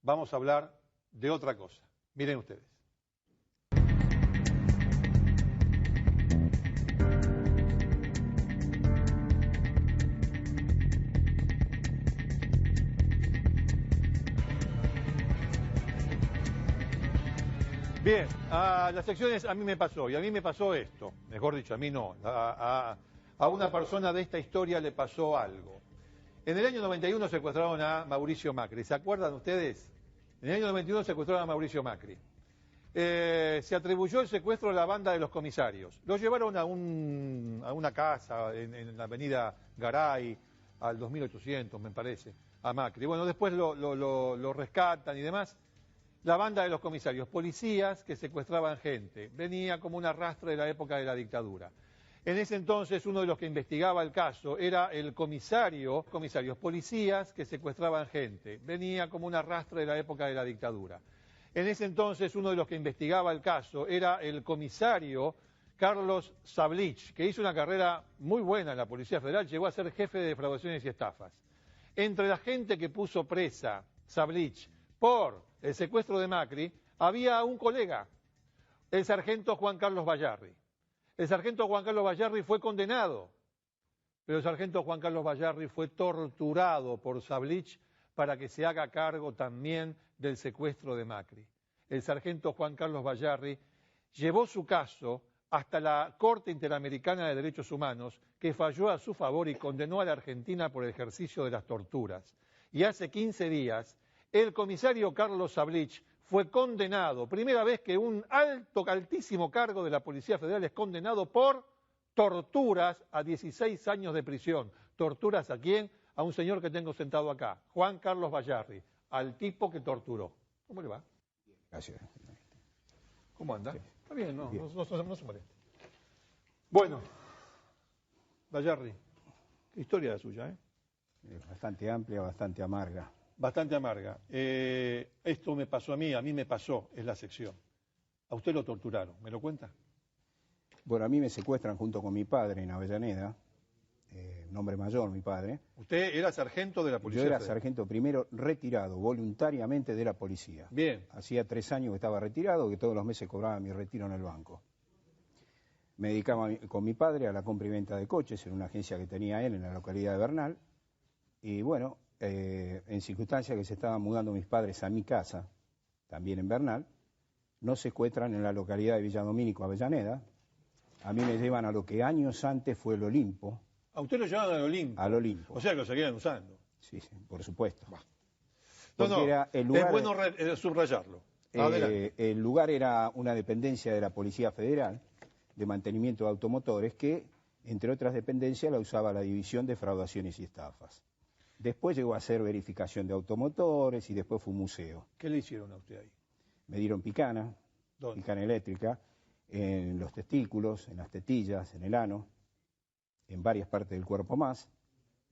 vamos a hablar de otra cosa. Miren ustedes. Bien, a las secciones a mí me pasó, y a mí me pasó esto, mejor dicho, a mí no, a una persona de esta historia le pasó algo. En el año 91 secuestraron a Mauricio Macri, ¿se acuerdan ustedes? En el año 91 secuestraron a Mauricio Macri. Se atribuyó el secuestro a la banda de los comisarios. Lo llevaron a una casa en la avenida Garay, al 2800 me parece, a Macri. Bueno, después lo rescatan y demás. La banda de los comisarios, policías que secuestraban gente. Venía como un arrastre de la época de la dictadura. En ese entonces uno de los que investigaba el caso era el comisarios, policías que secuestraban gente. Venía como un arrastre de la época de la dictadura. En ese entonces uno de los que investigaba el caso era el comisario Carlos Sablich, que hizo una carrera muy buena en la Policía Federal, llegó a ser jefe de defraudaciones y estafas. Entre la gente que puso presa Sablich por el secuestro de Macri, había un colega, el sargento Juan Carlos Bayarri. El sargento Juan Carlos Bayarri fue condenado, pero el sargento Juan Carlos Bayarri fue torturado por Sablich para que se haga cargo también del secuestro de Macri. El sargento Juan Carlos Bayarri llevó su caso hasta la Corte Interamericana de Derechos Humanos, que falló a su favor y condenó a la Argentina por el ejercicio de las torturas. Y hace 15 días, el comisario Carlos Sablich fue condenado, primera vez que un altísimo cargo de la Policía Federal es condenado por torturas a 16 años de prisión. ¿Torturas a quién? A un señor que tengo sentado acá, Juan Carlos Bayarri, al tipo que torturó. ¿Cómo le va? Gracias. ¿Cómo anda? Sí. Está bien, no Bien. no se moleste. Bueno, Bayarri, qué historia la suya, ¿eh? Bastante amplia, bastante amarga. Bastante amarga. Esto me pasó a mí me pasó, es la sección. A usted lo torturaron, ¿me lo cuenta? Bueno, a mí me secuestran junto con mi padre en Avellaneda, un hombre mayor, mi padre. Usted era sargento de la Policía Yo era Federal. sargento primero retirado voluntariamente de la policía. Bien. Hacía 3 años que estaba retirado, que todos los meses cobraba mi retiro en el banco. Me dedicaba con mi padre a la compra y venta de coches en una agencia que tenía él en la localidad de Bernal. Y bueno, en circunstancias que se estaban mudando mis padres a mi casa, también en Bernal, nos secuestran en la localidad de Villadomínico, Avellaneda. A mí me llevan a lo que años antes fue el Olimpo. A usted lo llevaban al Olimpo. Al Olimpo. O sea que lo seguían usando. Sí, sí, por supuesto. No, Era el lugar, es bueno subrayarlo. Adelante. El lugar era una dependencia de la Policía Federal de mantenimiento de automotores que, entre otras dependencias, la usaba la División de Defraudaciones y Estafas. Después llegó a hacer verificación de automotores y después fue un museo. ¿Qué le hicieron a usted ahí? Me dieron picana, ¿Dónde? picana eléctrica, en los testículos, en las tetillas, en el ano, en varias partes del cuerpo más.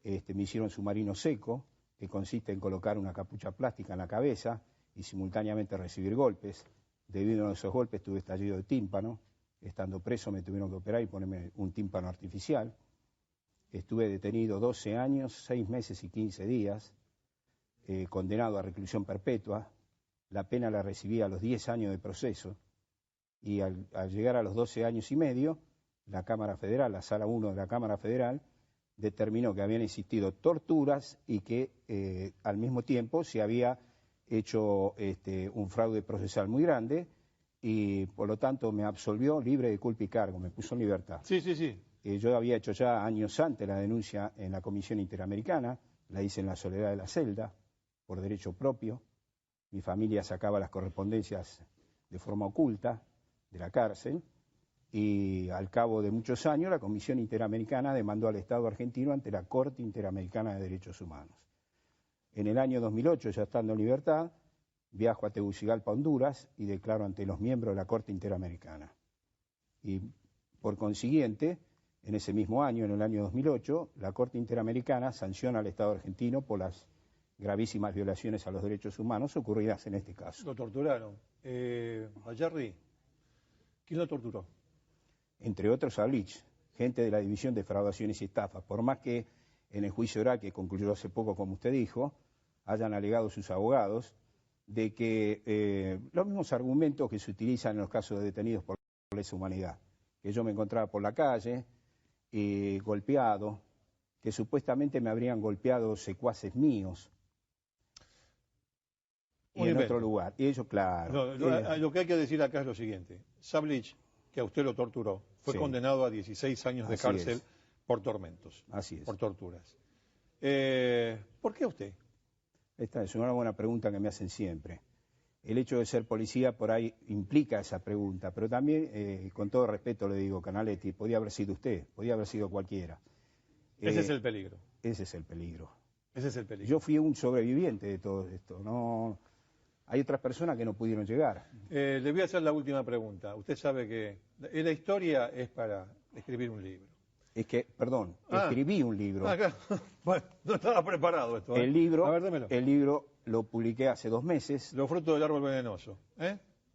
Me hicieron submarino seco, que consiste en colocar una capucha plástica en la cabeza y simultáneamente recibir golpes. Debido a esos golpes tuve estallido de tímpano. Estando preso me tuvieron que operar y ponerme un tímpano artificial. Estuve detenido 12 años, 6 meses y 15 días, condenado a reclusión perpetua. La pena la recibí a los 10 años de proceso y al llegar a los 12 años y medio, la Cámara Federal, la Sala 1 de la Cámara Federal, determinó que habían existido torturas y que al mismo tiempo se había hecho un fraude procesal muy grande y por lo tanto me absolvió libre de culpa y cargo, me puso en libertad. Sí, sí, sí. Yo había hecho ya años antes la denuncia en la Comisión Interamericana, la hice en la soledad de la celda, por derecho propio. Mi familia sacaba las correspondencias de forma oculta de la cárcel y al cabo de muchos años la Comisión Interamericana demandó al Estado argentino ante la Corte Interamericana de Derechos Humanos. En el año 2008, ya estando en libertad, viajo a Tegucigalpa, Honduras, y declaro ante los miembros de la Corte Interamericana. Y por consiguiente, en ese mismo año, en el año 2008, la Corte Interamericana sanciona al Estado argentino por las gravísimas violaciones a los derechos humanos ocurridas en este caso. Lo torturaron. Bayarri, ¿quién lo torturó? Entre otros Sablich, gente de la División de Defraudaciones y Estafas. Por más que en el juicio oral que concluyó hace poco, como usted dijo, hayan alegado sus abogados de que los mismos argumentos que se utilizan en los casos de detenidos por lesa humanidad, que yo me encontraba por la calle, golpeado, que supuestamente me habrían golpeado secuaces míos y en otro lugar. Y ellos, claro. Lo que hay que decir acá es lo siguiente. Sablich, que a usted lo torturó, fue condenado a 16 años de cárcel por tormentos. Así es. Por torturas. ¿Por qué usted? Esta es una buena pregunta que me hacen siempre. El hecho de ser policía por ahí implica esa pregunta, pero también, con todo respeto le digo, Canaletti, podía haber sido usted, podía haber sido cualquiera. Ese es el peligro. Ese es el peligro. Ese es el peligro. Yo fui un sobreviviente de todo esto. No, hay otras personas que no pudieron llegar. Le voy a hacer la última pregunta. Usted sabe que la historia es para escribir un libro. Es que, perdón, escribí un libro. Claro. Bueno, no estaba preparado esto. El libro, a ver, démelo. El libro lo publiqué hace 2 meses. Los frutos del árbol venenoso.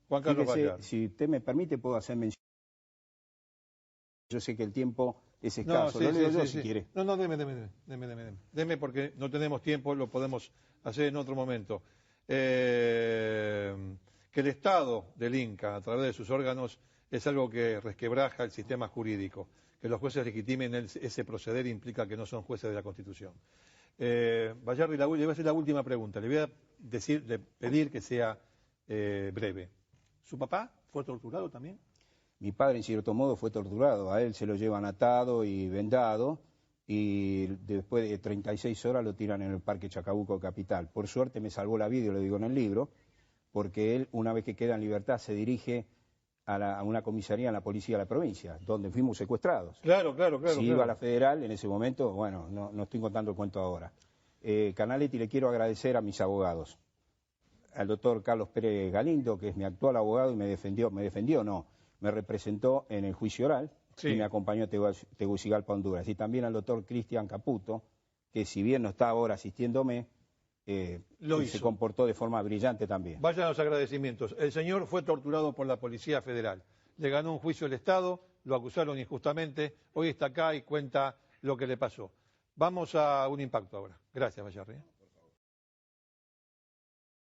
Juan Carlos Bayarri. Si usted me permite, puedo hacer mención. Yo sé que el tiempo es escaso. Lo leo yo si quiere. No, deme porque no tenemos tiempo, lo podemos hacer en otro momento. Que el Estado del Inca, a través de sus órganos, es algo que resquebraja el sistema jurídico. Que los jueces legitimen ese proceder implica que no son jueces de la Constitución. Bayarri, le voy a hacer la última pregunta. Le voy a pedir que sea breve. ¿Su papá fue torturado también? Mi padre, en cierto modo, fue torturado. A él se lo llevan atado y vendado, y después de 36 horas lo tiran en el Parque Chacabuco Capital. Por suerte me salvó la vida, lo digo en el libro, porque él, una vez que queda en libertad, se dirige a una comisaría en la policía de la provincia, donde fuimos secuestrados. Claro. Si iba a la federal, en ese momento, bueno, no estoy contando el cuento ahora. Canaletti, le quiero agradecer a mis abogados, al doctor Carlos Pérez Galindo, que es mi actual abogado y me representó en el juicio oral y me acompañó a Tegucigalpa, Honduras. Y también al doctor Cristian Caputo, que si bien no está ahora asistiéndome, se comportó de forma brillante también. Vayan los agradecimientos. El señor fue torturado por la Policía Federal. Le ganó un juicio el Estado, lo acusaron injustamente. Hoy está acá y cuenta lo que le pasó. Vamos a un impacto ahora. Gracias, Bayarri.